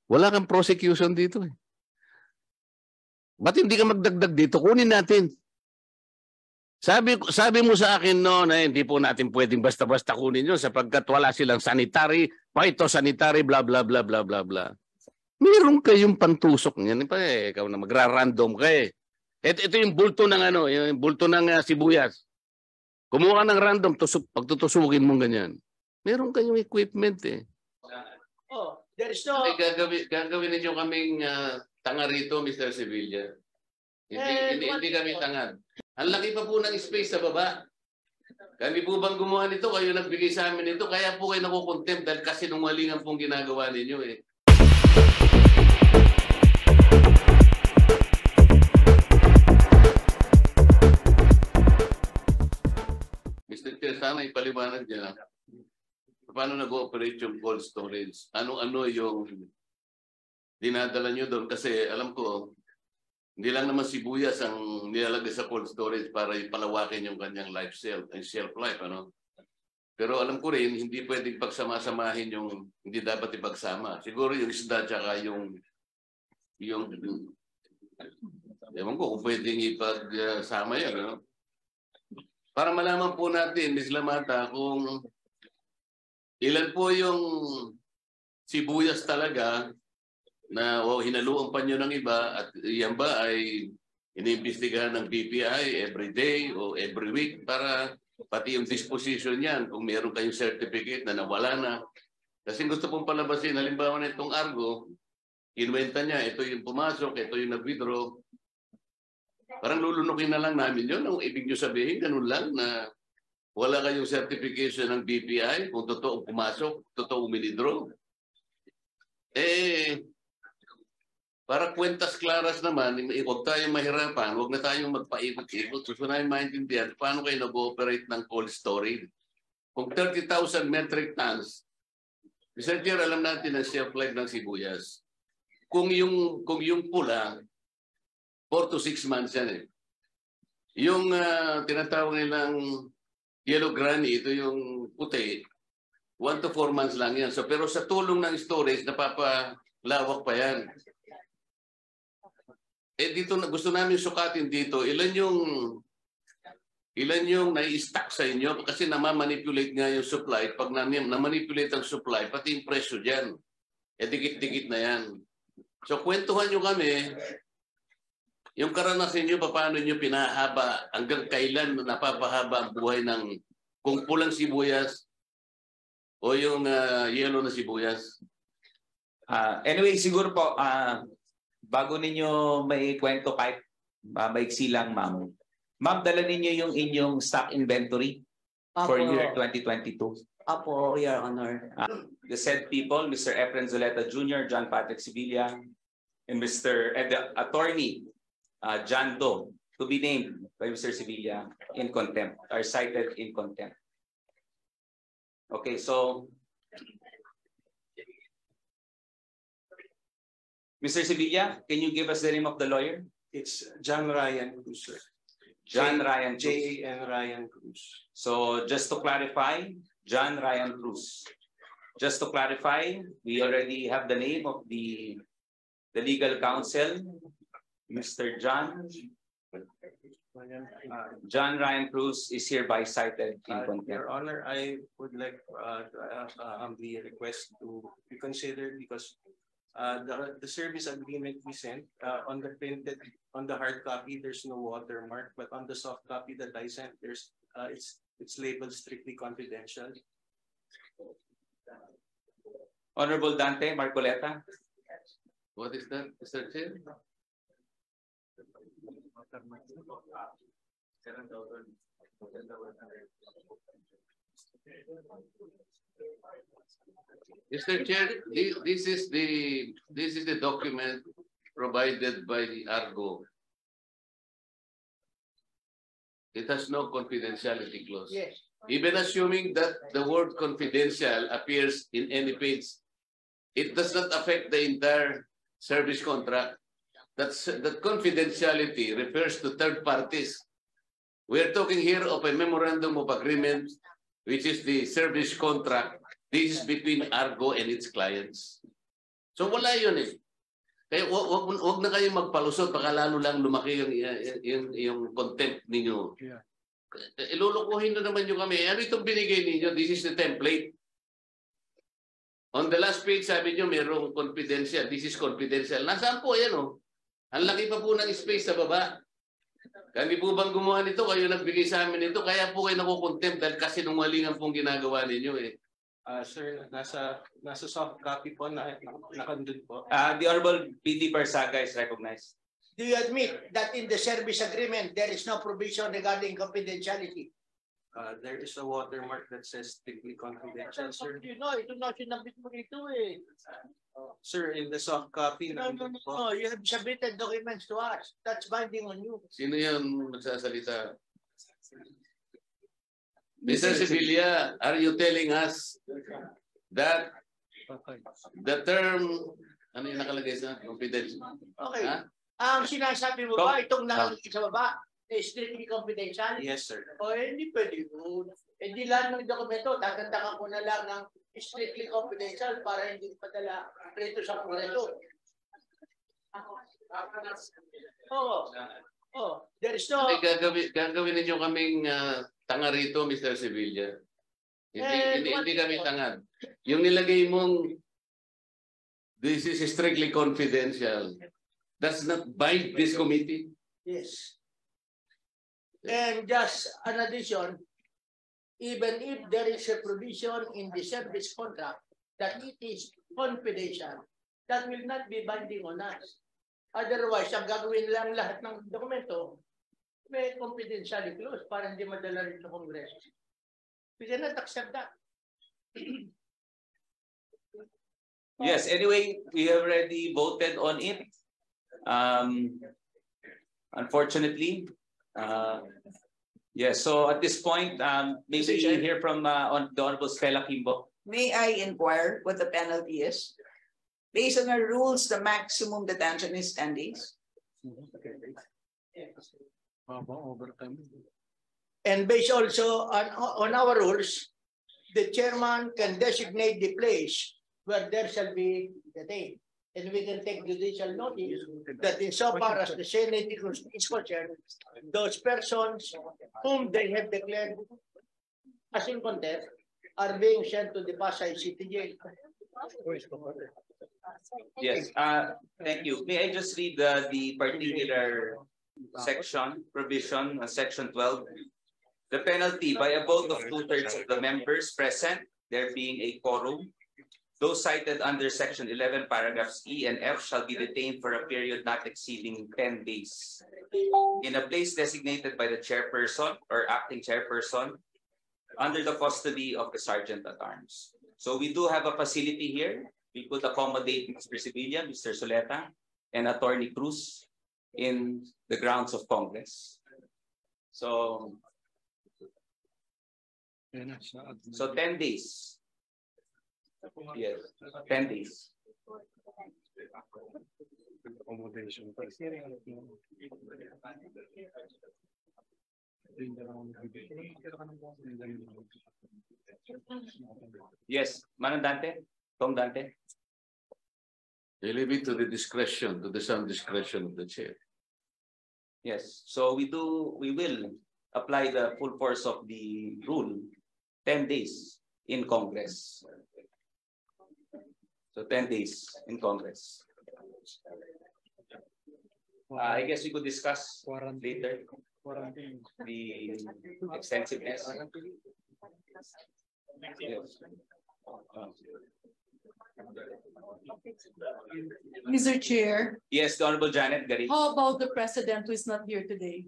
Wala kang prosecution dito eh. Ba't hindi ka magdagdag dito? Kunin natin. Sabi mo sa akin no na hindi po natin pwedeng basta-basta kunin yun sapagkat wala silang sanitary, phytosanitary, bla bla bla bla bla bla. Meron kayong pantusok niyan. Ikaw na magra-random ka eh. Ito yung bulto ng yung bulto ng sibuyas. Kumuha ka ng random, pagtutusukin mo ganyan. Meron kayong equipment eh. Oh, there is no... Gagawin ninyo kaming tanga rito, Mr. Sevilla. Hindi kami tanga. Ang laki pa po ng space sa baba. Kami po bang gumawa nito? Kayo nagbigay sa amin nito. Kaya po kayo nakukontempt dahil kasi nungalingan pong ginagawa ninyo eh. Mr. Chair, sana ipaliwanag niya. Paano nag-ooperate yung cold storage? Ano-ano yung dinadala nyo doon? Kasi alam ko, hindi lang naman sibuyas ang nilalagay sa cold storage para ipalawakin yung kanyang shelf life, ano? Pero alam ko rin, hindi pwedeng pagsama-samahin yung hindi dapat ipagsama. Siguro yung isda tsaka yung ewan ko kung pwedeng ipagsama yan, ano? Para malaman po natin, Ms. Lamata, kung ilan po yung sibuyas talaga na hinaluan pa nyo ng iba at yan ba ay iniimbestigahan ng BPI every day o every week para pati yung disposition yan kung meron kayong certificate na nawala na. Kasi gusto pong palabasin, halimbawa na itong Argo, inuwenta niya, ito yung pumasok, ito yung nag-withdraw. Parang lulunukin na lang namin yun. Ang ibig nyo sabihin, ganun lang na wala kayong certification ng BPI kung totoo pumasok, totoo uminidraw. Para kwentas klaras naman, huwag tayong mahirapan, huwag na tayong magpaikot-ikot. Gusto namin maintindihan paano kayo nag-ooperate ng cold storage. Kung 30,000 metric tons, Mr. Chair, alam natin ang shelf life ng sibuyas. Kung yung pula, 4 to 6 months yan eh. Yung tinatawag nilang yellow granny, ito yung puti, 1 to 4 months lang yan. So, pero sa tulong ng storage, napapalawak pa yan. Dito gusto namin sukatin dito, ilan yung nai-stack sa inyo kasi namamanipulate nga yung supply. Pag namanipulate ang supply, pati yung presyo dyan. Dikit-dikit na yan. So, kwentuhan nyo kami, yung karanasan nyo, paano nyo pinahaba, hanggang kailan napapahaba ang buhay ng kung pulang sibuyas o yung yellow na sibuyas? Anyway, siguro po, bago ninyo may kwento kahit maiksi lang, ma'am. Ma'am, dala ninyo yung inyong stock inventory for year 2022. Apo, Your Honor. The said people, Mr. Efren Zuleta Jr., John Patrick Sibilla, and the attorney, John Doe, to be named by Mr. Sibilla in contempt, are cited in contempt. Okay, so Mr. Sibilla, can you give us the name of the lawyer? It's John Ryan Cruz, sir. John Ryan Cruz. J.A.N. Ryan Cruz. So just to clarify, John Ryan Cruz. Just to clarify, we already have the name of the legal counsel, Mr. John Ryan Cruz is hereby cited in contempt. Your Honor, I would like to humbly request to be considered because the service agreement we sent on the hard copy, there's no watermark, but on the soft copy that I sent, there's it's labeled strictly confidential. Honorable Dante Marcoleta. What is that, Mr. Chair? Mr. Chair, this is the document provided by the Argo. It has no confidentiality clause. Yes. Even assuming that the word confidential appears in any page, it does not affect the entire service contract. That confidentiality refers to third parties. We are talking here of a memorandum of agreement, which is the service contract. This is between Argo and its clients. So wala yun eh. Kaya wag na kayong magpalusot, baka lalo lang lumaki yung content ninyo. Yeah. Ilulukuhin na naman nyo kami. Ano itong binigay ninyo? This is the template. On the last page, sabi nyo, mayroong confidential. This is confidential. Nasaan po yan oh? Ang laki pa po ng space sa baba. Kami po bang gumawa nito? Kayo nagbigay sa amin nito. Kaya po kayo nakukontempt dahil kasi nungalingan pong ginagawa ninyo eh. Sir, nasa soft copy po nakandun po. The Honorable PD Barsaga is recognized. Do you admit that in the service agreement, there is no provision regarding confidentiality? There is a watermark that says strictly confidential, sir. You know, ito na sinabit mo dito eh. Sir, in the soft copy, No, you have submitted documents to us. That's binding on you. Sino yung magsasalita? Mr. Sibilia, are you telling us that the term, ano yung nakalagay sa confidential? Okay. Ha? Ang sinasabi mo ba, itong nakalagay sa baba, is strictly confidential? Yes, sir. O hindi pwede yun. Hindi lahat ng dokumento, tagandakan ko na lang ng strictly confidential para hindi padala rito sa Kongreso. Oo. Oh, there is no... Gagawin ninyo kaming tanga rito, Mr. Sevilla. Hindi kami tangad. Yung nilagay mong this is strictly confidential. Does not bind this committee. Yes. And just an addition, even if there is a provision in the service contract that it is confidential, that will not be binding on us. Otherwise, ang gagawin lang lahat ng dokumento, may confidentiality clause para hindi madala rin sa Congress. We cannot accept that. Yes, anyway, we have already voted on it. Unfortunately, yes, so at this point, maybe we'll hear from on the Honorable Stella Kimbo. May I inquire what the penalty is? Based on our rules, the maximum detention is 10 days. And based also on our rules, the chairman can designate the place where there shall be detained. And we can take judicial notice that insofar as the Senate is concerned, those persons whom they have declared as in contempt are being sent to the Pasay City Jail. Yes, thank you. May I just read the particular section, provision, section 12. The penalty by a vote of 2/3 of the members present, there being a quorum, those cited under section 11, paragraphs E and F shall be detained for a period not exceeding 10 days in a place designated by the chairperson or acting chairperson under the custody of the sergeant at arms. So we do have a facility here. We could accommodate Mr. Sevilla, Mr. Soleta, and Attorney Cruz in the grounds of Congress. So 10 days. Yes, 10 days. Yes, Manang Dante, Tom Dante. You leave it to the discretion, to the sound discretion of the chair. Yes, so we will apply the full force of the rule, 10 days in Congress. So 10 days in Congress. I guess we could discuss later the extensiveness. Yes. Mr. Chair, Yes, the Honorable Janet Galit. how about the president who is not here today?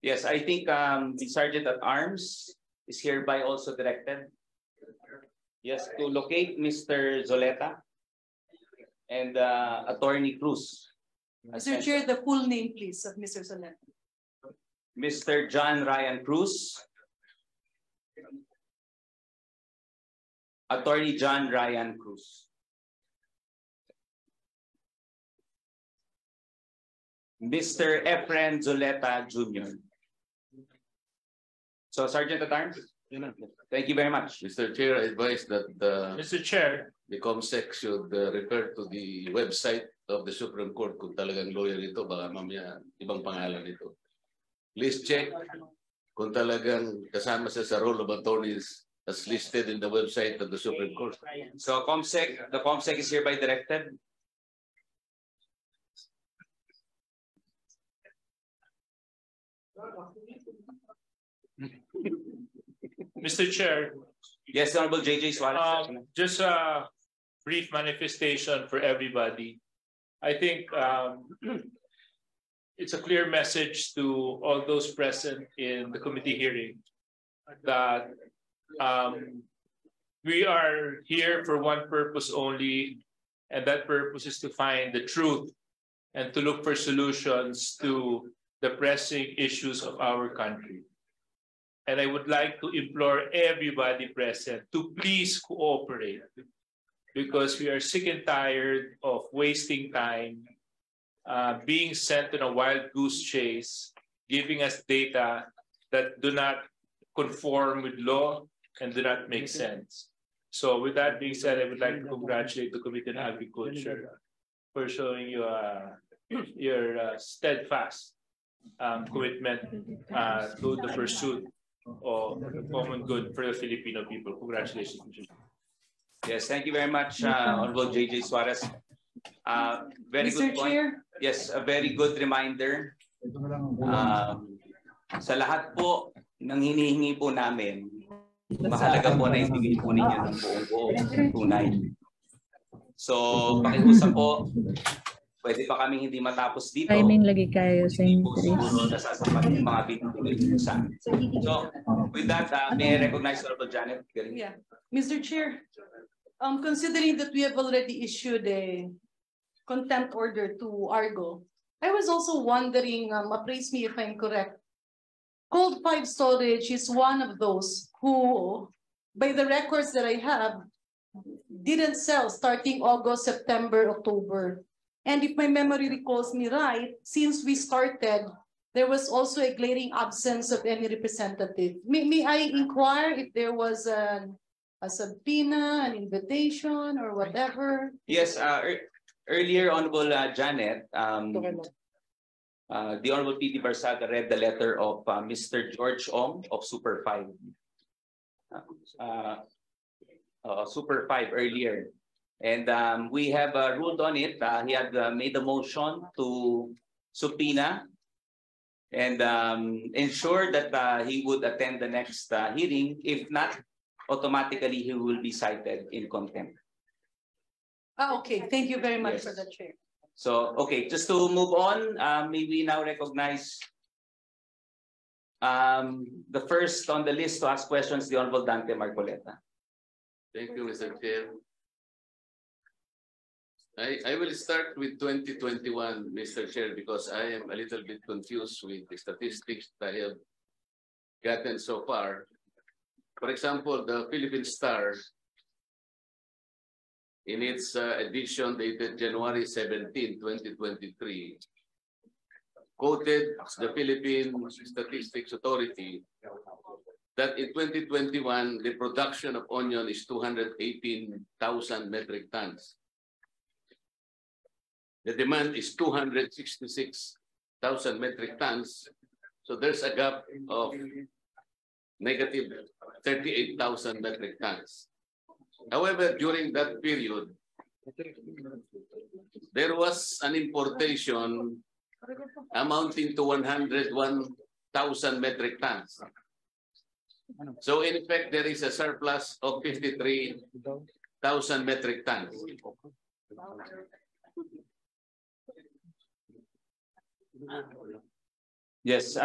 Yes, I think the Sergeant at Arms is hereby also directed. Yes, to locate Mr. Zoleta and Attorney Cruz. Mr. Chair, the full name, please, of Mr. Solet. Mr. John Ryan Cruz. Attorney John Ryan Cruz. Mr. Efren Zoleta Jr. So, Sergeant at Arms? Thank you very much. Mr. Chair, I advise that Mr. Chair, the COMSEC should refer to the website of the Supreme Court kung talagang lawyer ito, baka mamaya ibang pangalan ito. Please check kung talagang kasama siya sa roll of attorneys as listed in the website of the Supreme Court. So the COMSEC is hereby directed. Mr. Chair, Yes, Honorable JJ Suarez. just a brief manifestation for everybody. I think it's a clear message to all those present in the committee hearing that we are here for one purpose only, and that purpose is to find the truth and to look for solutions to the pressing issues of our country. And I would like to implore everybody present to please cooperate, because we are sick and tired of wasting time, being sent on a wild goose chase, giving us data that do not conform with law and do not make sense. So with that being said, I would like to congratulate the Committee on Agriculture for showing you your steadfast commitment to the pursuit of the common good for the Filipino people. Congratulations. Yes, thank you very much, Honorable JJ Suarez. Very Mr. good point. Chair, Yes, a very good reminder. Sa lahat po ng hinihingi po namin, mahalaga po na ibigay po ninyo ng buong tunay. So, pakiusap po, pwede pa kaming hindi matapos dito. Timing lagi kayo sa Hindi po increase. siguro nasasapat yung mga binibigay sa amin. So, with that, may I recognize Honorable Janet? yeah, Mr. Chair, considering that we have already issued a contempt order to Argo, I was also wondering, appraise me if I'm correct. Cold pipe storage is one of those who, by the records that I have, didn't sell starting August, September, October. And if my memory recalls me right, since we started, there was also a glaring absence of any representative. May I inquire if there was a subpoena, an invitation, or whatever? Yes, earlier, Honorable Janet, the Honorable P.D. Barsaga read the letter of Mr. George Ong of Super 5. Super 5 earlier. And we have ruled on it. He had made a motion to subpoena and ensure that he would attend the next hearing. If not, automatically he will be cited in contempt. Okay, thank you very much Yes. for that, Chair. So, okay, just to move on, may we now recognize the first on the list to ask questions, the Honorable Dante Marcoleta. Thank you, Mr. Chair. I will start with 2021, Mr. Chair, because I am a little bit confused with the statistics that I have gotten so far. For example, the Philippine Star, in its edition dated January 17, 2023, quoted the Philippine Statistics Authority that in 2021, the production of onion is 218,000 metric tons. The demand is 266,000 metric tons. So there's a gap of negative 38,000 metric tons. However, during that period, there was an importation amounting to 101,000 metric tons. So in effect, there is a surplus of 53,000 metric tons. Yes,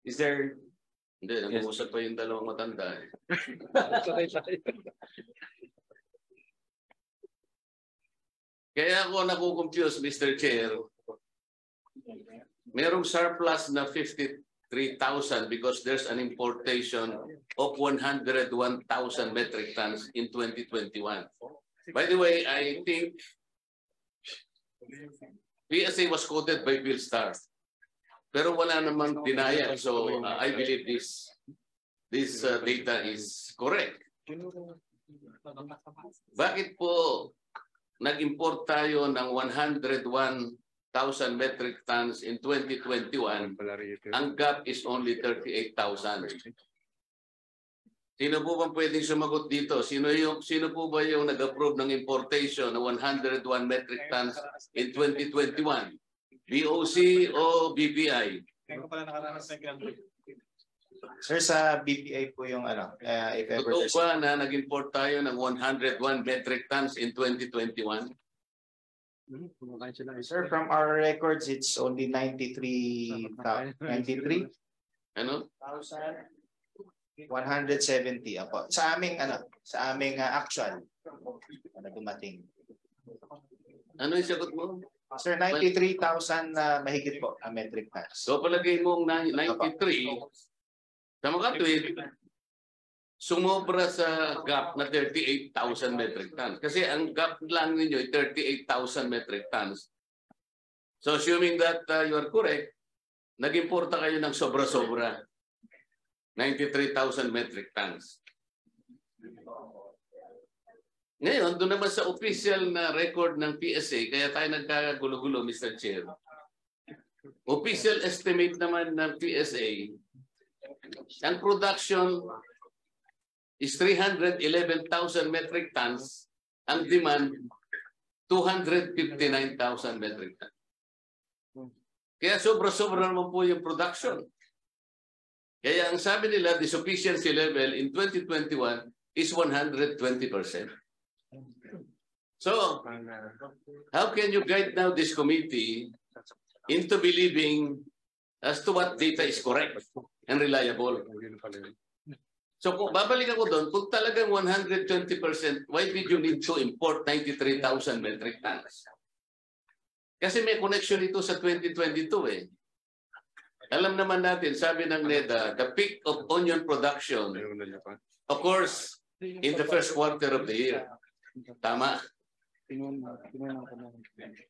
is there? Hindi, nag-uusap pa yung dalawang matanda. Kaya ako nakukonfuse, Mr. Chair. Merong surplus na 53,000 because there's an importation of 101,000 metric tons in 2021. By the way, I think PSA was quoted by Bill Starr. Pero wala namang denial. So I believe this data is correct. Bakit po nag-import tayo ng 101,000 metric tons in 2021? Ang gap is only 38,000. Sino po bang pwedeng sumagot dito? Sino po ba yung nag-approve ng importation ng 101 metric tons in 2021? BOC o BPI? Sir, sa BPI po yung if ever Totoo ba na nag-import tayo ng 101 metric tons in 2021? Sir, from our records, it's only 93. Ano? 170 ako. Sa aming actual na dumating. Ano yung sagot mo? Sir, 93,000 mahigit po ang metric tons. So palagay mong 93, sa mga tweet, sumobra sa gap na 38,000 metric tons. Kasi ang gap lang ninyo ay 38,000 metric tons. So assuming that you are correct, nag-importa kayo ng sobra-sobra. 93,000 metric tons. Ngayon, doon naman sa official na record ng PSA, kaya tayo nagkakagulo-gulo, Mr. Chair. Official estimate naman ng PSA, ang production is 311,000 metric tons, ang demand 259,000 metric tons. Kaya sobra-sobra naman po yung production. Kaya ang sabi nila, the sufficiency level in 2021 is 120%. So, how can you guide now this committee into believing as to what data is correct and reliable? So, kung babalik ako doon, kung talagang 120%, why did you need to import 93,000 metric tons? Kasi may connection ito sa 2022 eh. Alam naman natin, sabi ng NEDA, the peak of onion production occurs in the first quarter of the year. Tama.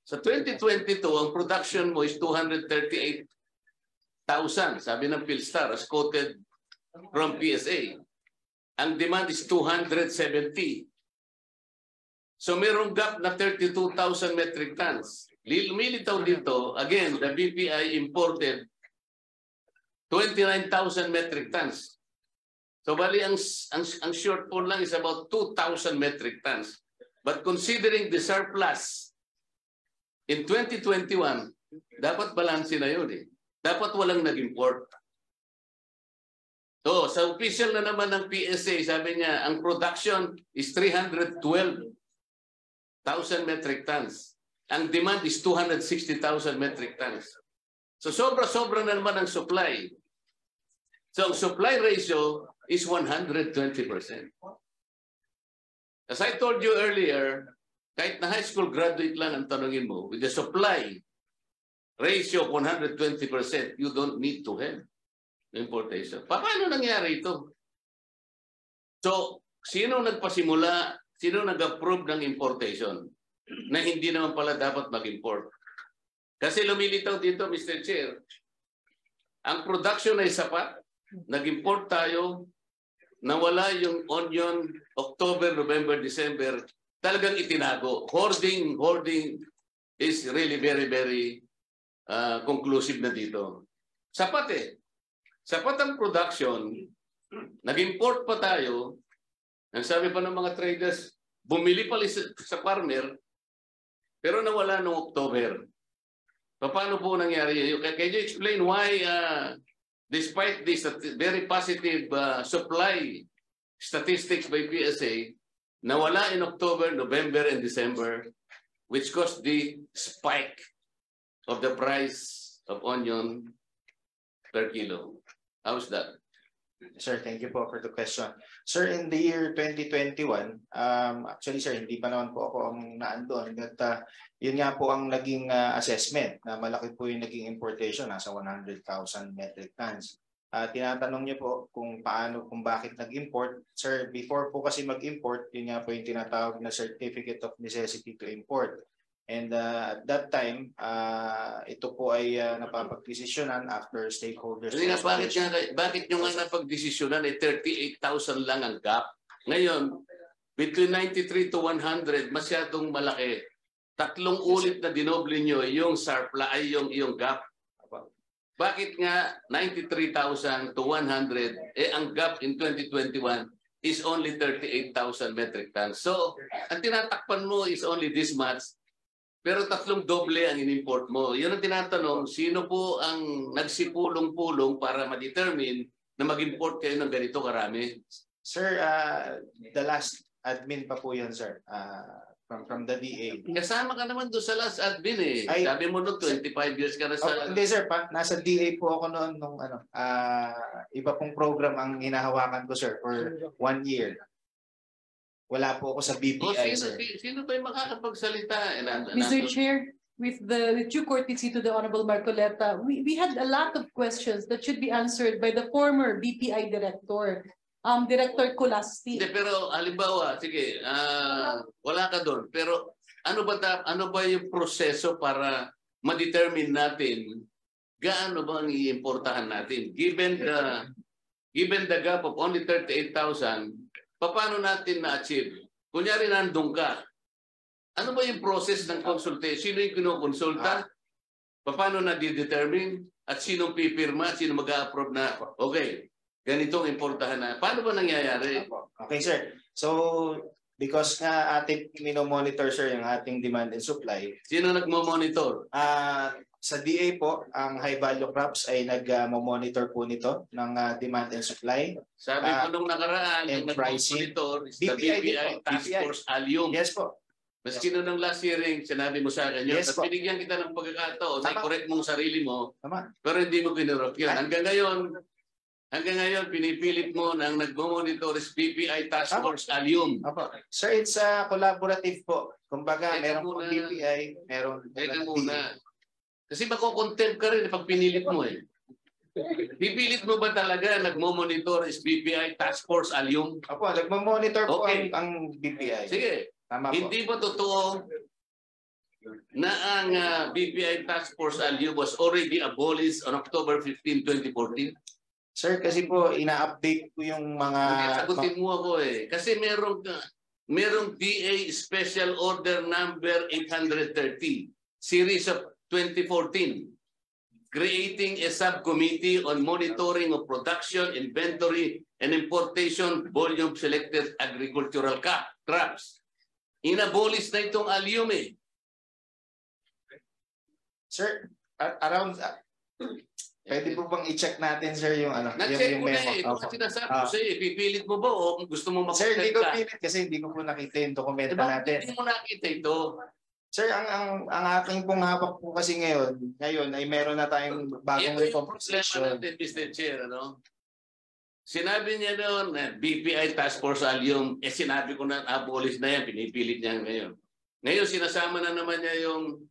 Sa 2022, ang production mo is 238,000. Sabi ng Philstar, as quoted from PSA. Ang demand is 270. So mayroong gap na 32,000 metric tons. Lumilitaw dito, again, the BPI imported 29,000 metric tons. So bali ang shortfall lang is about 2,000 metric tons. But considering the surplus in 2021, dapat balanse na yun eh. Dapat walang nag-import. So sa official na naman ng PSA, sabi niya, ang production is 312,000 metric tons. Ang demand is 260,000 metric tons. So sobra-sobra na naman ang supply. So ang supply ratio is 120%. As I told you earlier, kahit na high school graduate lang ang tanongin mo, with the supply ratio of 120%, you don't need to have importation. Paano nangyari ito? So, sino nagpasimula, sino nag-approve ng importation na hindi naman pala dapat mag-import? Kasi lumilitaw dito, Mr. Chair, ang production ay sapat, nag-import tayo, nawala yung onion, October, November, December, talagang itinago. Hoarding is really very, very conclusive na dito. Sapat eh. Sapat ang production, nag-import pa tayo, ang sabi pa ng mga traders, bumili pa sa farmer, pero nawala noong October. Paano po nangyari yun? Can you explain why, despite this very positive supply statistics by PSA, nawala in October, November, and December, which caused the spike of the price of onion per kilo? How's that? Sir, thank you po for the question. Sir, in the year 2021, actually sir, hindi pa naman po ako ang naandun. But yun nga po ang naging assessment na malaki po yung naging importation, nasa 100,000 metric tons. Tinatanong niyo po kung bakit nag-import. Sir, before po kasi mag-import, yun nga po yung tinatawag na Certificate of Necessity to Import. And at that time, ito po ay napapagdesisyonan after stakeholders. Kasi nga, bakit nyo nga napagdesisyonan 38,000 lang ang gap? Ngayon, between 93 to 100, masyadong malaki. 3 ulit na dinoble nyo yung surplus ay yung gap. Bakit nga 93,000 to 100, ang gap in 2021 is only 38,000 metric tons. So, ang tinatakpan mo is only this much. Pero 3 doble ang in-import mo. Yun ang tinatanong, sino po ang nagsipulong-pulong para ma-determine na mag-import kayo ng ganito karami? Sir, the last admin pa po yan, sir. From the DA. Kasama ka naman doon sa last admin eh. Ay, sabi mo noon 25 years ka na sa... Hindi sir, nasa DA po ako noon nung iba pong program ang hinahawakan ko, sir, for 1 year. Wala po ako sa BPI, sir. Sino ba yung makakapagsalita? Mr. Chair, with due courtesy to the Honorable Marcoleta, we had a lot of questions that should be answered by the former BPI Director, Director Colasti. Hindi, pero halimbawa, sige, wala ka doon. Pero ano ba yung proseso para ma-determine natin gaano ba ang iimportahan natin? Given the gap of only 38,000, paano natin na-achieve? Kunyari nandun ka, ano ba yung process ng consultation? Sino yung kinukonsulta? Paano na-determine? At sinong pipirma? Sino mag-a-approve na, okay, ganitong importahan na. Paano ba nangyayari? Okay, sir. So, because nga ating minomonitor, sir, yung ating demand and supply. Sino nagmo-monitor? Sa DA po, ang high value crops ay nag-monitor po nito ng demand and supply. Sabi ko nung nakaraan, ang nag-monitor is the BPI Task Force Allium. Yes po. Maski nung last hearing, sinabi mo sa akin yun. Yes, At binigyan kita ng pagkakataon, na correct mong sarili mo, Tama. pero hindi mo kinurok yun. Hanggang ngayon, pinipilit mo na ang nag-monitor is BPI Task Force Allium. Sir, it's collaborative po. Kumbaga, meron po BPI, meron muna. Kasi mako-contempt ka rin pag pinilit mo eh. Pipilit mo ba talaga nagmo-monitor is BPI Task Force Allium? Opo, nagmo-monitor po Okay. ang BPI. Sige. Tama po. Hindi ba totoo na ang BPI Task Force Allium was already abolished on October 15, 2014? Sir, kasi po ina-update po yung mga... Sagutin mo ako eh. Kasi merong DA Special Order Number 830, Series of 2014, creating a subcommittee on monitoring of production, inventory, and importation volume selected agricultural crops. Inabolish na itong allium eh. Sir, around... Pwede po bang i-check natin, sir, yung ano? Na-check yung mo na eh. Ito kasi sinasabi ko sa'yo, ipipilit mo ba o gusto mo makontent ka? Sir, hindi ko pilit kasi hindi ko po nakita yung dokumento natin. Hindi mo nakita ito. Sir, ang aking pong hawak po kasi ngayon ay meron na tayong bagong recomposition. Ito yung problema natin, Mr. Chair, ano? Sinabi niya noon, BPI Task Force Allium, sinabi ko na abolish na yan, pinipilit niya ngayon. Ngayon, sinasama na naman niya yung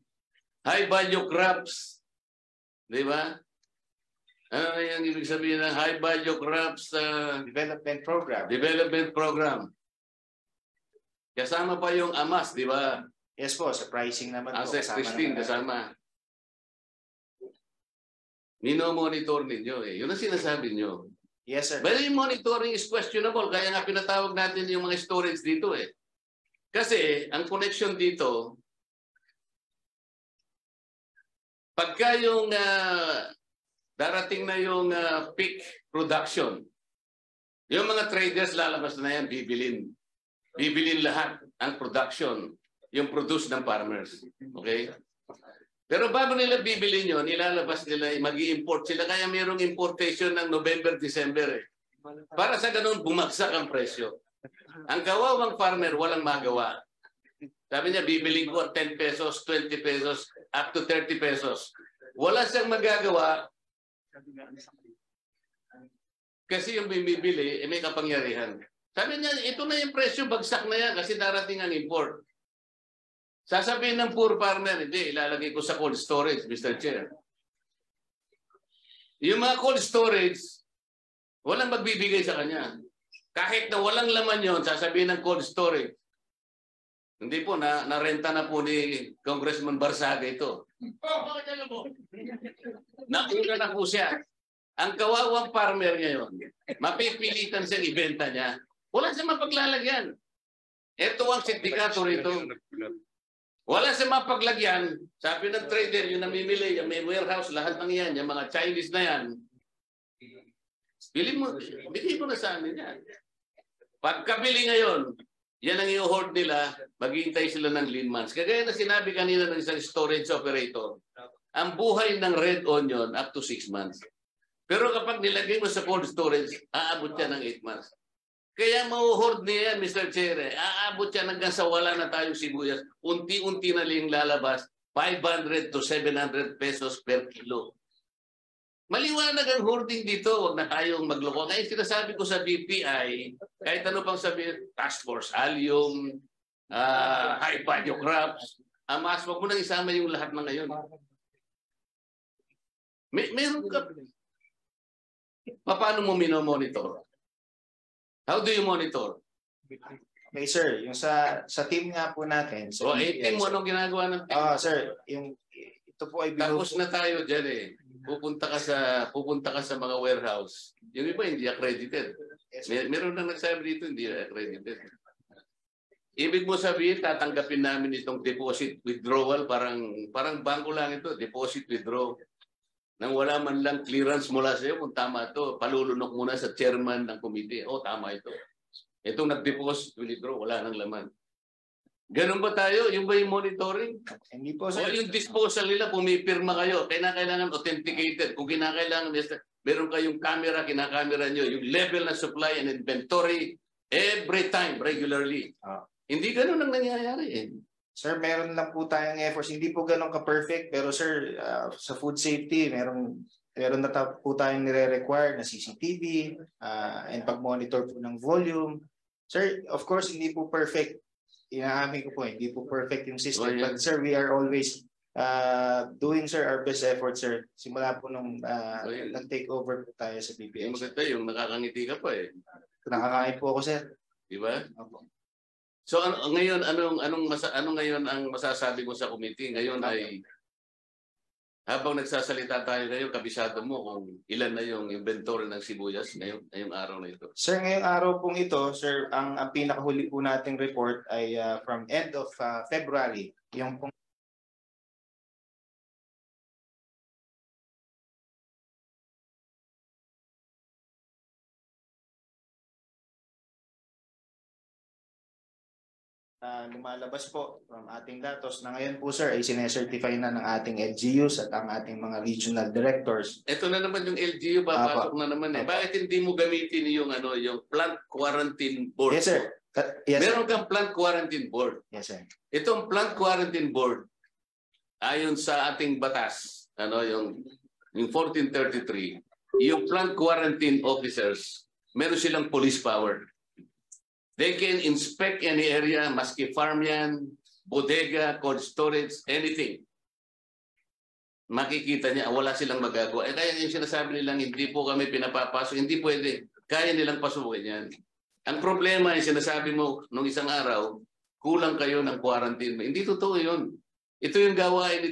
high value crops. Di ba? Ano na yung ibig sabihin ng high value crops Development program. Development program. Kasama pa yung AMAS, di ba? Yes po, sa pricing naman po. Access Christine, kasama. Mino-monitor ninyo eh. Yun ang sinasabi nyo. Yes, sir. But yung monitoring is questionable. Kaya nga pinatawag natin yung mga storage dito eh. Kasi ang connection dito, pagka yung darating na yung peak production, yung mga traders lalabas na yan, bibilin. Bibilin lahat ang production, yung produce ng farmers. Okay? Pero bago nila bibilin yun, ilalabas nila, mag-i-import sila. Kaya mayroong importation ng November, December eh. Para sa ganun, bumagsak ang presyo. Ang kawawang farmer, walang magawa. Sabi niya, bibiling ko 10 pesos, 20 pesos, up to 30 pesos. Wala siyang magagawa kasi yung bibili, may kapangyarihan. Sabi niya, ito na yung presyo, bagsak na yan kasi darating ang import. Sasabihin ng poor farmer, hindi, ilalagay ko sa cold storage, Mr. Chair. Yung mga cold storage, walang magbibigay sa kanya. Kahit na walang laman yon, sasabihin ng cold storage. Hindi po, narenta na po ni Congressman Barsaga ito. Nauna na po siya. Ang kawawang farmer ngayon, mapipilitan siyang ibenta niya. Wala siyang mapaglalagyan. Ito ang sindikato rito. Wala siyang mapaglagyan. Sabi ng trader, yung namimili, yung may warehouse, lahat ng yan, yung mga Chinese na yan, bigay mo na sa amin yan. Pagkabili ngayon, yan ang i-hoard nila, maghihintay sila ng lean months. Kagaya na sinabi kanina ng isang storage operator, ang buhay ng red onion up to 6 months. Pero kapag nilagay mo sa cold storage, aabot yan ng 8 months. Kaya mau-hoard niya yan, Mr. Chair. Aabot yan hanggang sa wala na tayong sibuyas. Unti-unti na lang lalabas, 500 to 700 pesos per kilo. Maliwanag ang hoarding dito, wag na tayong magloko. Kaya sinasabi ko sa BPI, kahit ano pang sabihin, task force, allium, high value crops, mas wag mo nang isama yung lahat ng ngayon. Meron ka. Paano mo minomonitor? How do you monitor? Okay, sir. Yung sa team nga po natin. So, team mo anong ginagawa ng team? Sir, ito po ay tapos na tayo dyan eh. Pupunta ka sa mga warehouse. Yung iba hindi accredited. Meron na nagsabi dito hindi accredited. Ibig mo sabihin tatanggapin namin itong deposit withdrawal, parang bangko lang ito, deposit withdraw. Nang wala man lang clearance mula sa iyo kung tama ito, palulunok muna sa chairman ng committee. Tama ito. Itong nag-deposit withdraw, wala nang laman. Ganun ba tayo? Yung ba yung monitoring? Hindi po, sir. O yung disposal nila, pumipirma kayo. Kailangan authenticated. Kung kinakailangan, meron kayong camera, kinakamera nyo, yung level na supply and inventory every time, regularly. Hindi ganun ang nangyayari eh. Sir, meron lang po tayong efforts. Hindi po ganun ka-perfect. Pero sir, sa food safety, meron na po tayong nire-require na CCTV and pag-monitor po ng volume. Sir, of course, hindi po perfect. Inaamin ko po, hindi po perfect yung system. But sir, we are always doing, sir, our best effort, sir. Simula po nung nag-take over po tayo sa BPI. Maganda yung nakakangiti ka pa eh. Nakakain po ako, sir. Di ba? So ngayon, ano ngayon ang masasabi mo sa committee? Ngayon ay, habang nagsasalita tayo ngayon, kabisado mo kung ilan na yung inventory ng sibuyas ngayong araw na ito. Sir, ngayong araw pong ito, sir, ang pinakahuli po nating report ay from end of February. Yung pong lumalabas po from ating datos na ngayon po, sir, ay sinecertify na ng ating LGUs at ang ating mga regional directors. Ito na naman yung LGU, papasok na naman eh. Bakit hindi mo gamitin yung plant quarantine board? Yes, sir. Meron kang plant quarantine board. Yes, sir. Itong plant quarantine board, ayon sa ating batas, yung 1433, yung plant quarantine officers, meron silang police power. They can inspect any area, maski farm yan, bodega, cold storage, anything. Makikita niya, wala silang magagawa. Kaya yung sinasabi nilang hindi po kami pinapapasok, hindi pwede. Kaya nilang pasukin yan. Ang problema yung sinasabi mo nung isang araw, kulang kayo ng quarantine. Hindi totoo yun. Ito yung gawain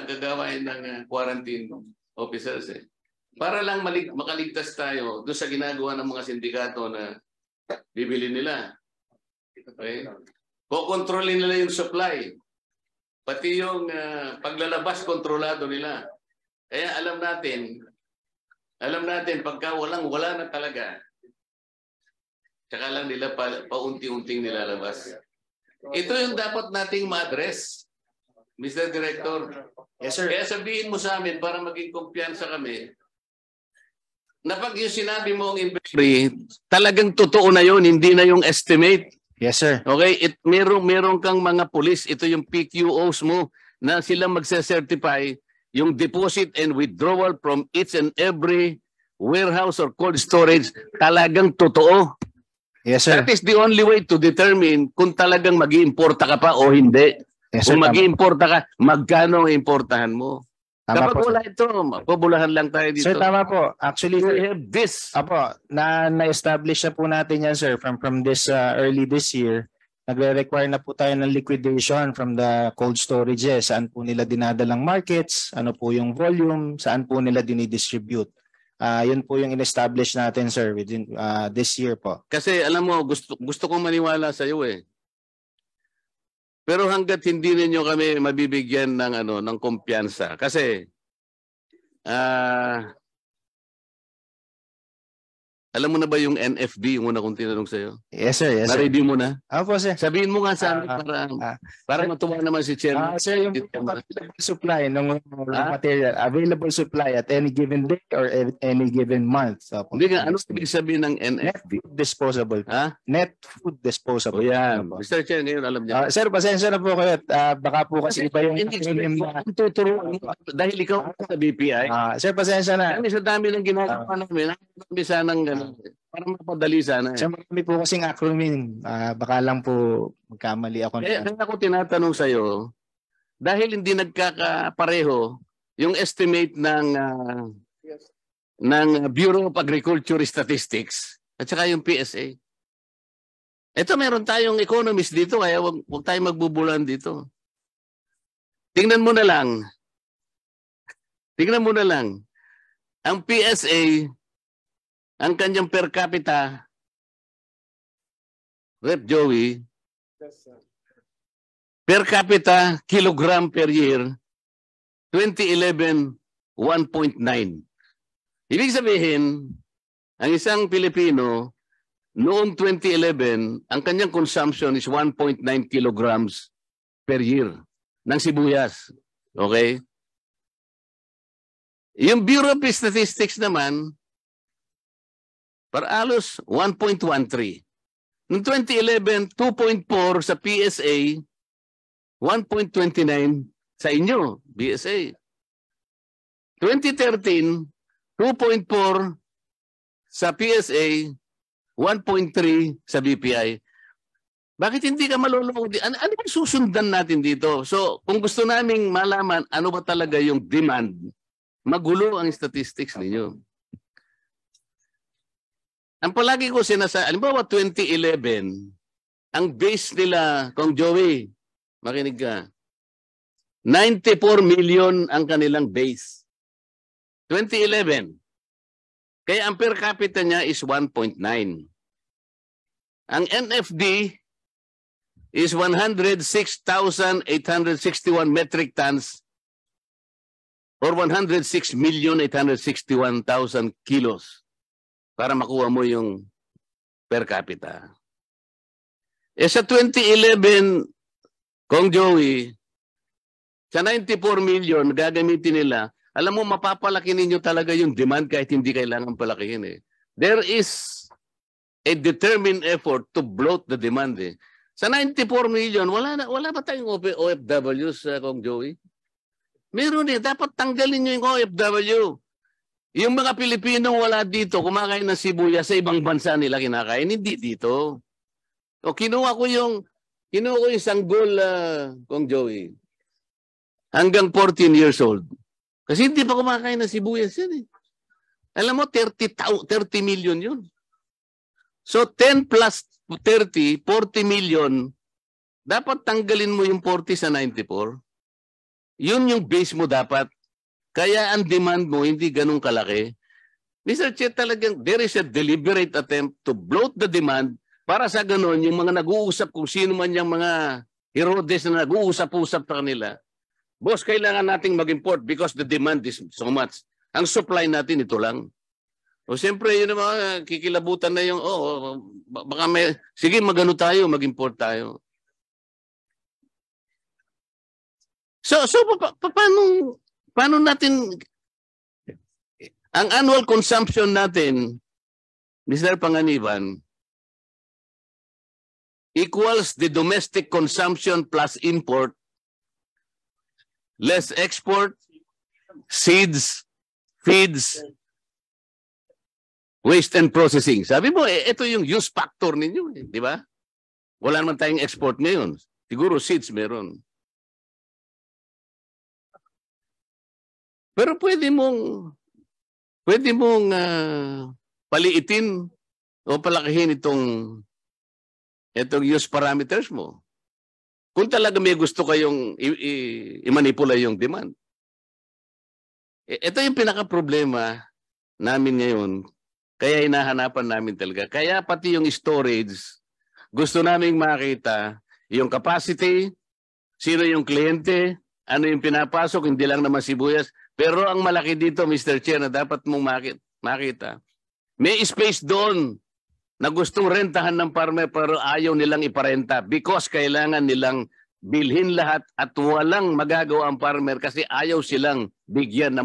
gagawain ng quarantine officers eh. Para lang makaligtas tayo doon sa ginagawa ng mga sindikato na bibili nila. Okay? Kokontrolin nila yung supply. Pati yung paglalabas, kontrolado nila. Kaya alam natin pagka wala na talaga, tsaka lang nila paunti-unting nilalabas. Ito yung dapat nating ma-address, Mr. Director. Yes, sir. Kaya sabihin mo sa amin para maging kumpiyansa kami, na pag yung sinabi mo ang inventory, talagang totoo na yun, hindi na yung estimate. Yes, sir. Okay, meron kang mga police, ito yung PQOs mo, na sila magse-certify yung deposit and withdrawal from each and every warehouse or cold storage, talagang totoo. Yes, sir. That is the only way to determine kung talagang mag-iimporta ka pa o hindi. Yes, sir. Kung mag-iimporta ka, magkano ang importahan mo? Tama Kapag po, wala ito, pabulahan lang tayo dito. Sir, tama po. Actually, we have this. na-establish na po natin yan, sir, from this early this year. nagre-require na po tayo ng liquidation from the cold storages. Saan po nila dinadalang markets, ano po yung volume, saan po nila dinidistribute. Yun po yung in-establish natin, sir, within this year po. Kasi alam mo, gusto kong maniwala sa iyo eh. Pero hangga't hindi ninyo kami mabibigyan ng kumpiyansa. Kasi alam mo na ba yung NFD, yung una kong tinanong sa'yo? Yes, sir. Yes, sir. Na-review mo na? Opo, sir. Sabihin mo nga sa amin para matuwa naman si Chairman. Sir, yung available supply ng raw material, available supply at any given day or any given month. So, Hindi nga, ano ibig sabihin ng net NFD? food disposable. Ha? Net food disposable. O yan. Opo. Mr. Chair, ngayon alam niya. Sir, pasensya na po kayo. Baka po kasi iba yung acronym na. Tuturo dahil ikaw sa BPI. Sir, pasensya na. Kami sa dami ng ginagawa namin, kami sanang para mapadali sana. Sir, marami po kasing acronym. Baka lang po magkamali ako. Kaya ako tinatanong sa'yo, dahil hindi nagkakapareho yung estimate ng Bureau of Agriculture Statistics at saka yung PSA. Ito, meron tayong economist dito, kaya wag tayong magbubulan dito. Tingnan mo na lang. Ang PSA, ang kanyang per capita, Rep. Joey, per capita, kilogram per year, 2011, 1.9. Ibig sabihin, ang isang Pilipino, noong 2011, ang kanyang consumption is 1.9 kilograms per year ng sibuyas. Okay? Yung Bureau of Statistics naman, para alos 1.13. Noong 2011, 2.4 sa PSA, 1.29 sa inyo, BSA. 2013, 2.4 sa PSA, 1.3 sa BPI. Bakit hindi ka maluloko? Ano ba susundan natin dito? So, kung gusto naming malaman ano ba talaga yung demand, magulo ang statistics ninyo. Ang palagi ko sinasabi, alimbawa 2011, ang base nila, Kong Joey, makinig ka, 94 million ang kanilang base. 2011. Kaya ang per capita niya is 1.9. Ang NFD is 106,861 metric tons or 106,861,000 kilos para makuha mo yung per capita. Sa 2011, Kong Joey, sa 94 million gagamitin nila, alam mo, mapapalaki ninyo talaga yung demand kahit hindi kailangan palakihin eh. There is a determined effort to bloat the demand eh. Sa 94 million, wala ba tayong OFWs, Kong Joey? Meron eh. Dapat tanggalin nyo yung OFW. Yung mga Pilipinong wala dito, kumakain ng sibuyas sa ibang bansa nila kinakain, hindi dito. O kinuha ko yung sanggol, Kong Joey. Hanggang 14 years old. Kasi hindi pa kumakain ng sibuyas yan eh. Alam mo, 30 million yun. So 10 plus 30, 40 million, dapat tanggalin mo yung 40 sa 94. Yun yung base mo dapat. Kaya ang demand mo hindi ganun kalaki. Mr. Chair, talagang there is a deliberate attempt to bloat the demand para sa ganun, yung mga nag-uusap kung sino man yung mga Herodes na nag-uusap-usap sa kanila. Boss, kailangan nating mag-import because the demand is so much. Ang supply natin ito lang. O siyempre, yun naman, kikilabutan na yung, baka may, sige, magano tayo, mag-import tayo. So paano natin, ang annual consumption natin, Mr. Panganiban, equals the domestic consumption plus import, less export, seeds, feeds, waste and processing. Sabi mo, ito yung use factor ninyo, di ba? Wala naman tayong export ngayon. Siguro seeds meron. Pero pwede mong paliitin o palakihin itong itong use parameters mo. Kung talaga may gusto kayong i-manipula yung demand. Ito yung pinaka-problema namin ngayon. Kaya hinahanapan namin talaga. Kaya pati yung storage, gusto naming makita yung capacity, sino yung kliyente, ano yung pinapasok, hindi lang naman sibuyas. Pero ang malaki dito, Mr. Chair, na dapat mong makita, may space doon na gustong rentahan ng farmer pero ayaw nilang iparenta because kailangan nilang bilhin lahat at walang magagawa ang farmer kasi ayaw silang bigyan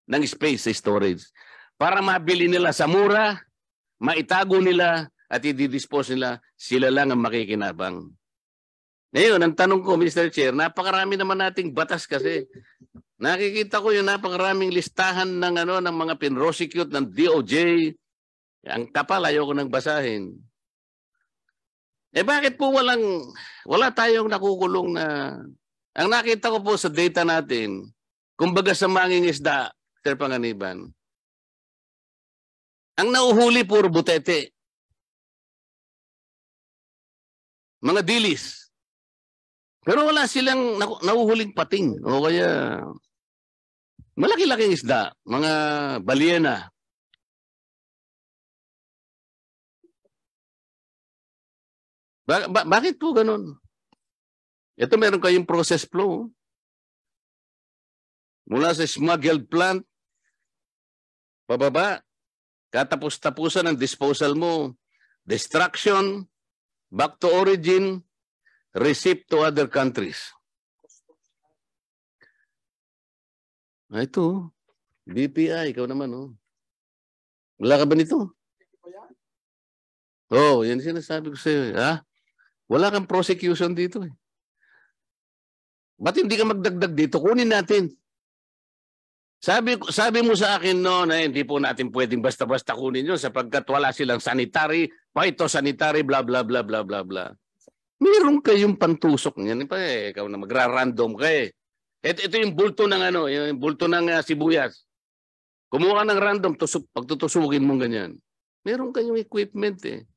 ng space sa storage. Para mabili nila sa mura, maitago nila at i-dispose nila, sila lang ang makikinabang. Ngayon, ang tanong ko, Mr. Chair, napakarami naman nating batas kasi. Nakikita ko yung napakaraming listahan ng mga pinrosecute ng DOJ. Ang kapal, ayoko nang basahin. Bakit po wala tayong nakukulong na... Ang nakita ko po sa data natin, kumbaga sa mangingisda, Sir Panganiban, ang nauhuli puro butete. Mga dilis. Pero wala silang nauhuling pating. O kaya malaki-laking isda, mga balyena. Bakit po ganun? Ito meron kayong process flow. Mula sa smuggled plant, pababa, katapos-tapusan ng disposal mo, destruction, back to origin, receipt to other countries. Ito, BPI, ikaw naman, oh. Wala ka ba nito? Oh, yan sinasabi ko sa'yo. Ha? Wala kang prosecution dito. Ba't hindi ka magdagdag dito? Kunin natin. Sabi mo sa akin no na hindi po natin pwedeng basta-basta kunin yun sapagkat wala silang sanitary, phytosanitary, bla bla bla bla bla bla. Meron kayong pantusok niyan. Ikaw na magra-random ka eh. Ito yung bulto ng yung bulto ng sibuyas. Kumuha ka ng random, pagtutusugin mo ganyan. Meron kayong equipment eh.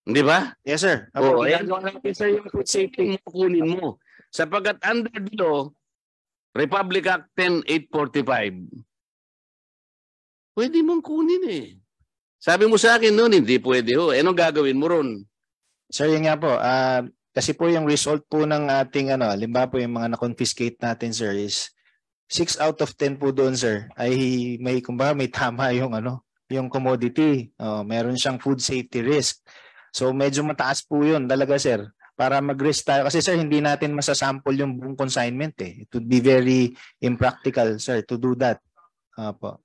Hindi ba? Yes, sir. Oo, natin sa yung food safety kunin mo. Sapagkat under the law, Republic Act 10845, pwede mong kunin eh. Sabi mo sa akin noon, hindi pwede ho. Anong gagawin mo ron? Sir, yun nga po. Kasi po yung result po ng ating halimbawa po yung mga na-confiscate natin, sir, is 6 out of 10 po doon, sir, ay may tama yung yung commodity. Meron siyang food safety risk. So medyo mataas po yun talaga, sir. Para mag-risk tayo. Kasi sir, hindi natin masasample yung buong consignment eh. It would be very impractical, sir, to do that. Opo.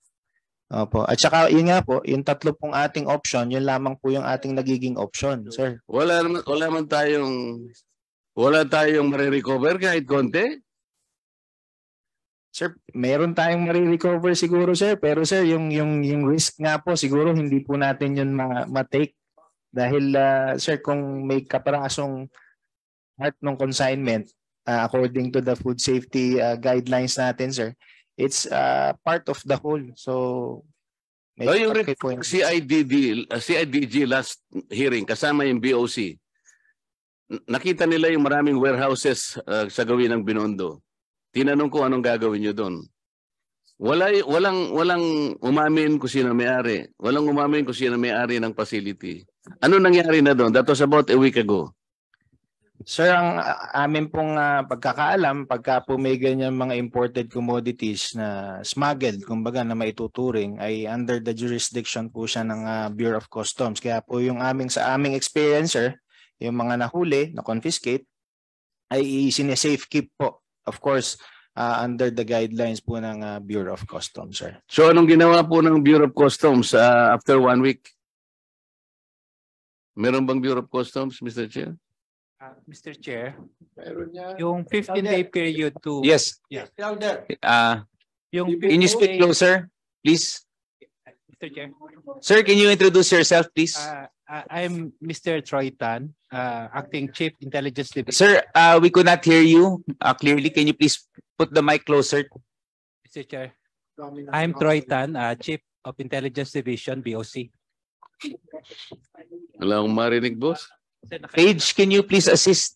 At saka yun nga po, yung tatlo pong ating option, yun lamang po yung ating nagiging option, sir. Wala tayong marirecover kahit konti? Sir, meron tayong marirecover siguro, sir. Pero sir, yung risk nga po, siguro hindi po natin yun ma-take. Dahil, sir, kung may kaparasong part ng consignment, according to the food safety guidelines natin, sir, it's part of the whole. So, yung CIDG last hearing, kasama yung BOC, nakita nila yung maraming warehouses sa gawin ng Binondo. Tinanong ko anong gagawin nyo doon. Walang umamin kung sino may-ari. Walang umamin kung sino may-ari ng facility. Ano nangyari na doon? That was about a week ago. Sir, ang amin pong pagkakaalam, pagka po may ganyan mga imported commodities na smuggled, kumbaga na maituturing, ay under the jurisdiction po siya ng Bureau of Customs. Kaya po yung sa aming experience, sir, yung mga nahuli, na-confiscate, ay sine-safe keep po. Of course, under the guidelines po ng Bureau of Customs, sir. So anong ginawa po ng Bureau of Customs after 1 week? Meron bang Bureau of Customs, Mr. Chair? Mr. Chair, yung 15-day period to... Yes. Yeah. Can you speak closer, please? Mr. Chair. Sir, can you introduce yourself, please? I'm Mr. Troy Tan, Acting Chief Intelligence Division. Sir, we could not hear you clearly. Can you please put the mic closer? Mr. Chair, I'm Troy Tan, Chief of Intelligence Division, BOC. Wala akong marinig, boss. Paige, can you please assist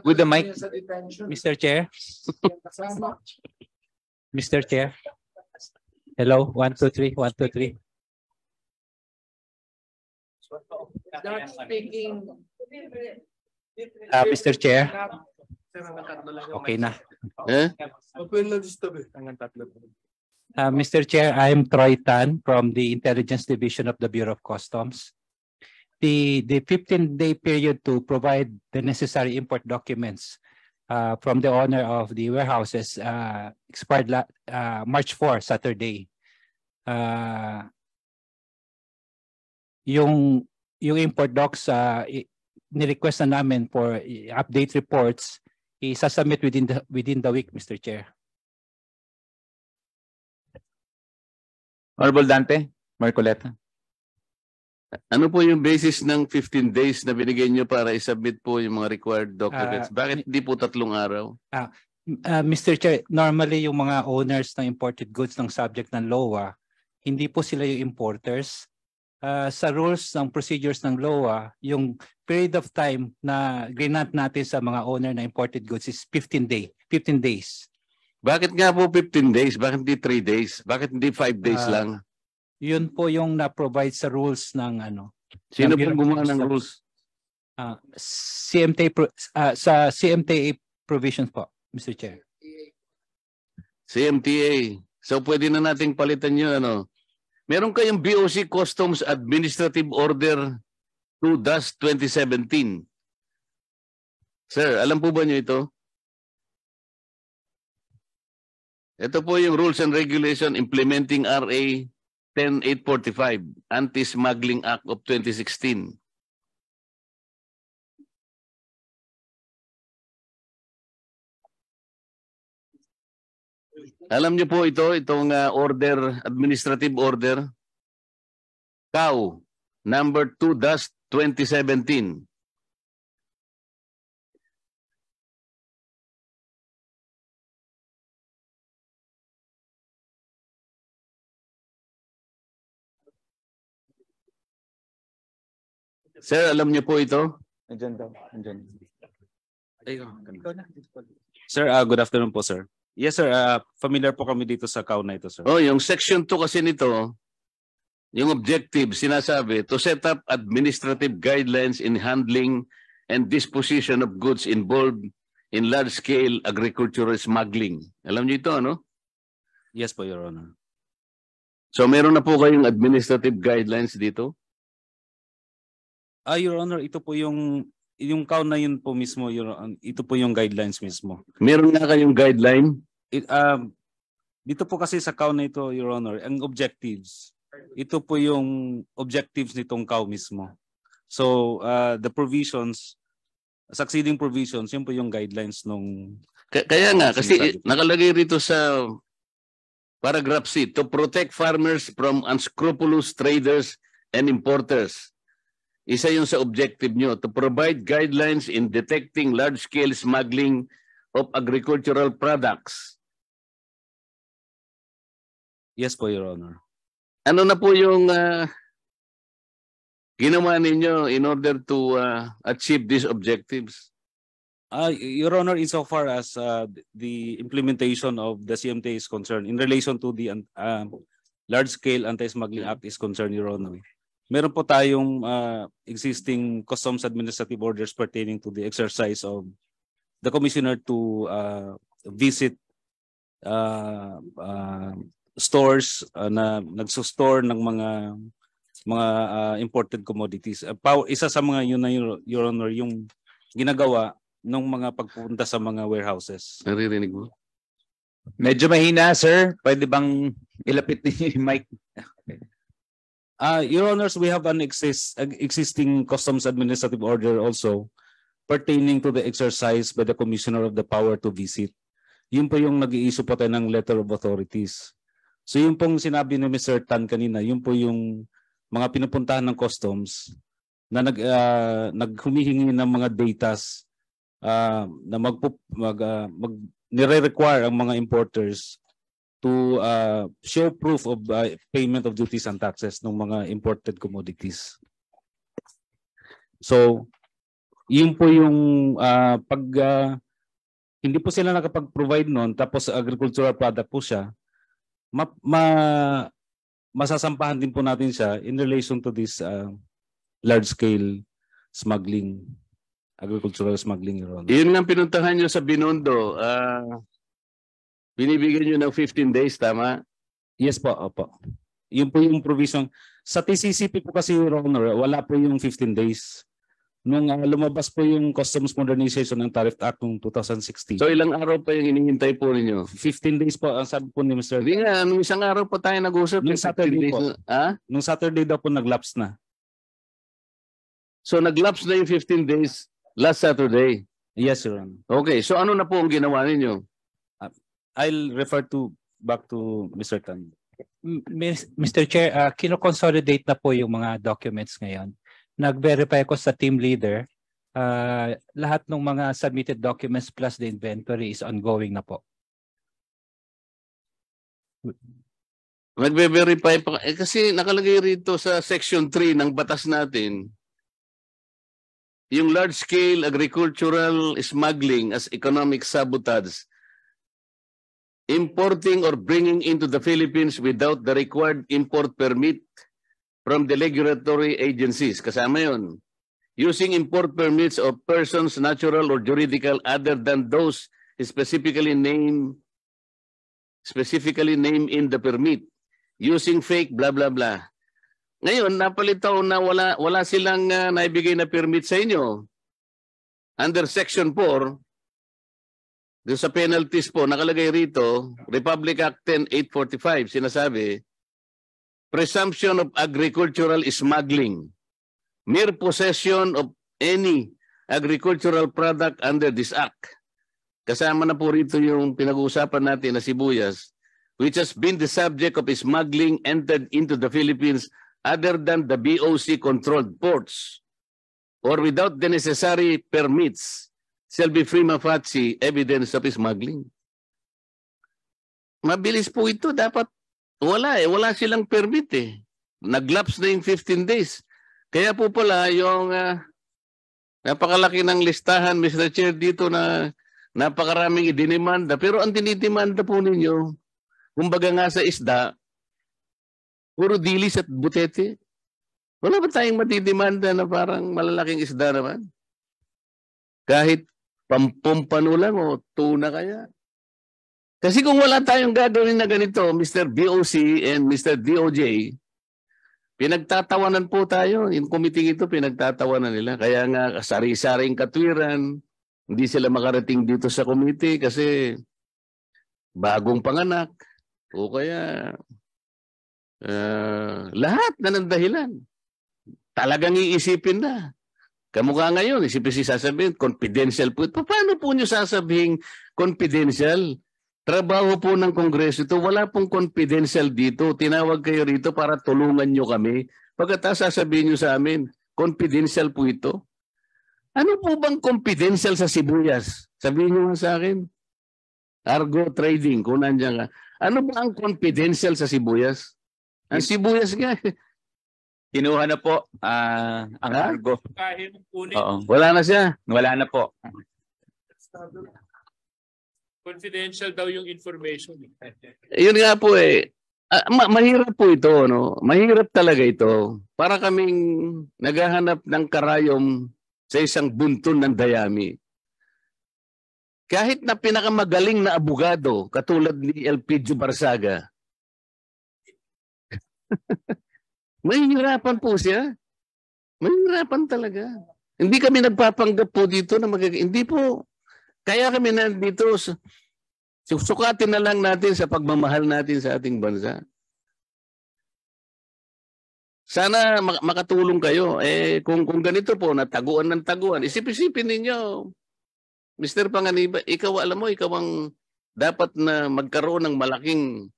with the mic? Mr. Chair. Mr. Chair. Hello, 1, 2, 3, 1, 2, 3. Mr. Chair. Okay na. Eh? Mr. Chair, I am Troy Tan from the Intelligence Division of the Bureau of Customs. The 15-day period to provide the necessary import documents from the owner of the warehouses expired March 4, Saturday. Yung import docs ni-request na namin for update reports isa-submit within the week, Mr. Chair. Honorable Dante, Marcoleta. Ano po yung basis ng 15 days na binigay nyo para isubmit po yung mga required documents? Bakit hindi po 3 araw? Mr. Chair, normally yung mga owners ng imported goods ng subject ng LOA, hindi po sila yung importers. Sa rules ng procedures ng LOA, yung period of time na grant natin sa mga owner ng imported goods is 15 days. Bakit nga po 15 days? Bakit hindi 3 days? Bakit hindi 5 days lang? Yun po yung na-provide sa rules ng ano. Sino po gumawa ng rules? Sa CMTA provisions po, Mr. Chair. CMTA. So pwede na nating palitan yun, ano? Meron kayong BOC Customs Administrative Order 2-2017. Sir, alam po ba nyo ito? Ito po yung Rules and Regulation implementing RA 10845, Anti-Smuggling Act of 2016. Alam niyo po itong order, administrative order, CAO number 2-2017. Sir, alam niyo po ito? Andyan daw. Andyan. Sir, good afternoon po, sir. Yes, sir. Familiar po kami dito sa CAO na ito, sir. Oh, yung section 2 kasi nito, yung objective, sinasabi, to set up administrative guidelines in handling and disposition of goods involved in large-scale agricultural smuggling. Alam niyo ito, ano? Yes po, Your Honor. So, meron na po kayong administrative guidelines dito? Your Honor, ito po yung CAO na yun po mismo, ito po yung guidelines mismo. Meron na kayong guideline? Dito po kasi sa CAO na ito, Your Honor, ang objectives, ito po yung objectives nitong CAO mismo. So, the provisions, succeeding provisions, yun po yung guidelines nung... Kaya nga, kasi nakalagay rito sa paragraph C, to protect farmers from unscrupulous traders and importers. Isa yun sa objective nyo, to provide guidelines in detecting large-scale smuggling of agricultural products. Yes po, Your Honor. Ano na po yung ginawa ninyo in order to achieve these objectives? Your Honor, insofar as the implementation of the CMTA is concerned, in relation to the large-scale anti-smuggling act is concerned, Your Honor, meron po tayong existing customs administrative orders pertaining to the exercise of the commissioner to visit stores na nagso-store ng mga imported commodities. Isa sa mga yun na, Your Honor, yung ginagawa ng mga pagpunta sa mga warehouses. Naririnig mo? Medyo mahina, sir. Pwede bang ilapit niyo yung mic? Your Honors, we have an existing customs administrative order also pertaining to the exercise by the commissioner of the power to visit. Yun po yung nag-i-issue po tayo ng letter of authorities. So yun pong sinabi ni Mr. Tan kanina, yun po yung mga pinupuntahan ng customs na naghumihingi ng mga datas na nire-require ang mga importers to show proof of payment of duties and taxes ng mga imported commodities. So, yun po yung pag hindi po sila nakapag-provide noon, tapos agricultural product po siya, masasampahan din po natin siya in relation to this large-scale smuggling, agricultural smuggling. Yun nga pinuntahan nyo sa Binondo. Binibigyan nyo ng 15 days, tama? Yes po, opo. Yun po yung provision. Sa TCCP po kasi, Your Honor, wala po yung 15 days. Nung lumabas po yung Customs Modernization ng Tariff Act ng 2016. So ilang araw pa yung hinihintay po ninyo? 15 days po, ang sabi po ni Mr. Hindi nga, nung isang araw pa tayo nag-usap. Nung Saturday po. Ha? Nung Saturday daw po nag-lapse na. So nag-lapse na yung 15 days last Saturday? Yes, Your Honor. Okay, so ano na po ang ginawa ninyo? I'll refer back to Mr. Tan. Mr. Chair, kino-consolidate na po yung mga documents ngayon. Nag-verify ko sa team leader, lahat ng mga submitted documents plus the inventory is ongoing na po. Nagbe-verify pa kasi nakalagay rito sa section 3 ng batas natin yung large-scale agricultural smuggling as economic sabotage, importing or bringing into the Philippines without the required import permit from the regulatory agencies. Kasama yun. Using import permits of persons, natural or juridical, other than those specifically named in the permit. Using fake, blah, blah, blah. Ngayon, napalitaw na wala silang naibigay na permit sa inyo. Under Section 4, doon sa penalties po, nakalagay rito, Republic Act 10-845, sinasabi, presumption of agricultural smuggling, mere possession of any agricultural product under this act. Kasama na po rito yung pinag-uusapan natin na sibuyas, which has been the subject of smuggling entered into the Philippines other than the BOC-controlled ports or without the necessary permits shall be prima facie evidence of smuggling. Mabilis po ito. Dapat wala silang permit eh. Nag-lapse na yung 15 days. Kaya po pala yung napakalaki ng listahan, Mr. Chair, dito na napakaraming idinimanda. Pero ang dinidemanda po ninyo, kumbaga nga sa isda, puro dilis at butete. Wala ba tayong matidemanda na parang malalaking isda naman? Kahit pampumpano lang o tuna kaya? Kasi kung wala tayong gagawin na ganito, Mr. BOC and Mr. DOJ, pinagtatawanan po tayo. Yung committee ito, pinagtatawanan nila. Kaya nga, sari-saring katwiran, hindi sila makarating dito sa committee kasi bagong panganak. O kaya, lahat na ng dahilan. Talagang iisipin na. Kamukha ngayon, isipin sasabihin, confidential po. Paano po nyo sasabihin confidential? Trabaho po ng Kongreso ito, wala pong confidential dito. Tinawag kayo rito para tulungan nyo kami. Pagkatapos sasabihin nyo sa amin, confidential po ito. Ano po bang confidential sa sibuyas? Sabihin nyo nga sa akin. Argo trading, kung nandiyan ka. Ano ba ang confidential sa sibuyas? Ang sibuyas nga. Kinuha na po ang argo. Oo. Wala na siya? Wala na po. Confidential daw yung information. Yun nga po eh. Mahirap po ito, no? Mahirap talaga ito. Para kaming naghahanap ng karayom sa isang bunton ng dayami. Kahit na pinakamagaling na abogado, katulad ni Elpidio Barsaga, mahihirapan po siya. Mahihirapan talaga. Hindi kami nagpapanggap po dito na hindi po. Kaya kami nandito, sukatin na lang natin sa pagmamahal natin sa ating bansa. Sana makatulong kayo. Kung ganito po, nataguan ng taguan, isip-isipin ninyo, Mr. Panganiban, ikaw ang dapat na magkaroon ng malaking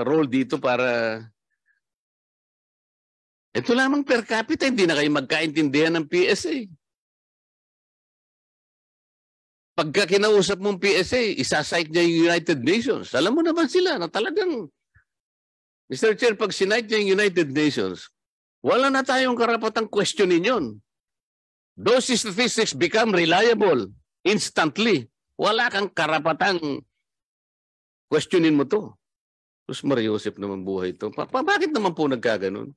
role dito para ito lamang per capita, hindi na kayo magkaintindihan ng PSA. pagka kinausap mong PSA, isasite niya yung United Nations. Alam mo naman sila na talagang, Mr. Chair, pag sinite niya yung United Nations, wala na tayong karapatang questionin yun. Those statistics become reliable instantly. Wala kang karapatang questionin mo to. Tapos Mariusip naman buhay ito. Bakit naman po nagkaganon?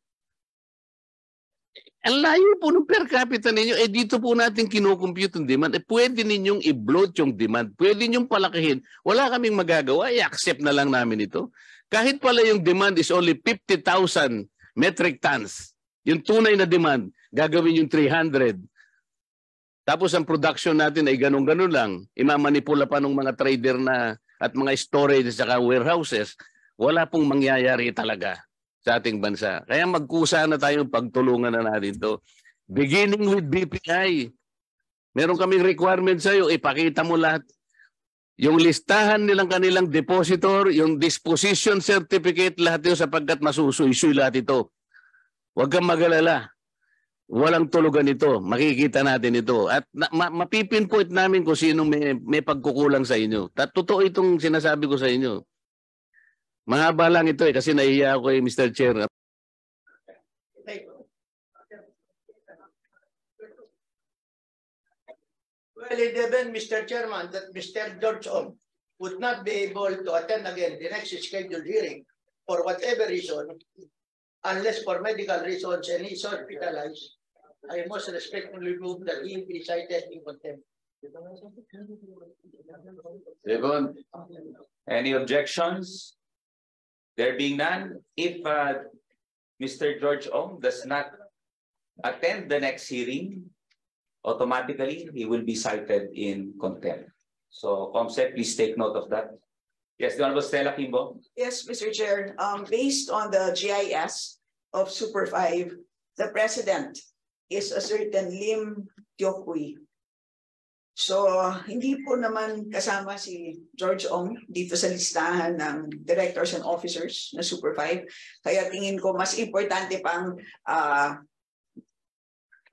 Ang layo po ng per capita ninyo, dito po natin kinukompute yung demand. Pwede ninyong i-bloat yung demand. Pwede ninyong palakihin. Wala kaming magagawa. I-accept na lang namin ito. Kahit pala yung demand is only 50,000 metric tons. Yung tunay na demand, gagawin yung 300. Tapos ang production natin ay ganun-ganun lang. Imamanipula pa ng mga trader na at mga storage at saka warehouses. Wala pong mangyayari talaga sa ating bansa. Kaya magkusa na tayong pagtulungan na natin ito. Beginning with BPI. Meron kaming requirement sa iyo, ipakita mo lahat. Yung listahan nilang kanilang depositor, yung disposition certificate, lahat yun sapagkat masusuy-suy lahat ito. Huwag kang mag-alala. Walang tulugan ito. Makikita natin ito. At mapipinpoint namin kung sino may pagkukulang sa inyo. Totoo itong sinasabi ko sa inyo. Mahaba lang ito kasi nahihiya ako Mr. Chair. Well, in the event, Mr. Chairman, that Mr. George Ong would not be able to attend again the next scheduled hearing for whatever reason, unless for medical reasons and he is hospitalized, I most respectfully move that he be cited in contempt. Second. Any objections? There being none, if Mr. George Ong does not attend the next hearing, automatically he will be cited in contempt. So, Comsec, please take note of that. Yes, the Honorable Stella Kimbo. Yes, Mr. Chair. Based on the GIS of Super 5, the president is a certain Lim Tiokuy. So, hindi po naman kasama si George Ong dito sa listahan ng directors and officers na Super 5. Kaya tingin ko mas importante pang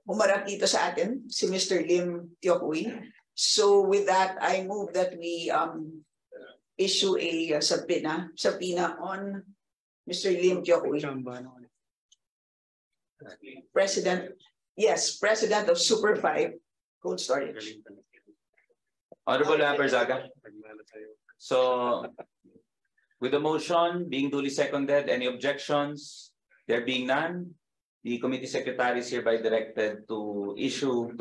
humarap dito sa atin si Mr. Lim Tiokuy. So, with that, I move that we issue a subpoena on Mr. Lim Tiokuy. President of Super 5 Cold Storage. Honorable Zaga. So, with the motion being duly seconded, any objections? There being none, the committee secretary is hereby directed to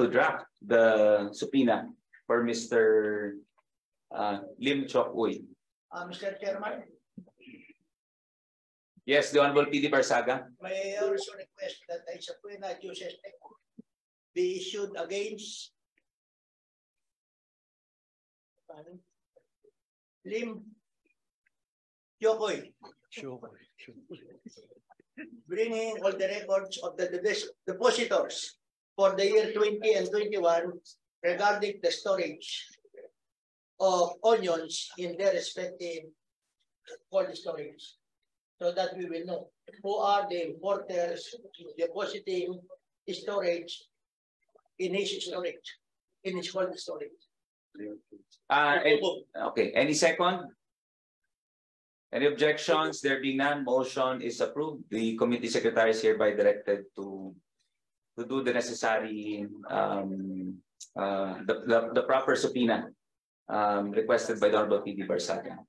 draft the subpoena for Mr. Lim Tiokuy. Mr. Chairman. Yes, the Honorable PD Barsaga. May I also request that a subpoena justice be issued against Lim Tiokuy, bringing all the records of the depositors for the year 20 and 21 regarding the storage of onions in their respective cold storage, so that we will know who are the importers depositing storage in his storage, in his cold storage. Okay, any second? Any objections? There being none, motion is approved. The committee secretary is hereby directed to do the necessary the proper subpoena requested by the Honorable PD Barsaga.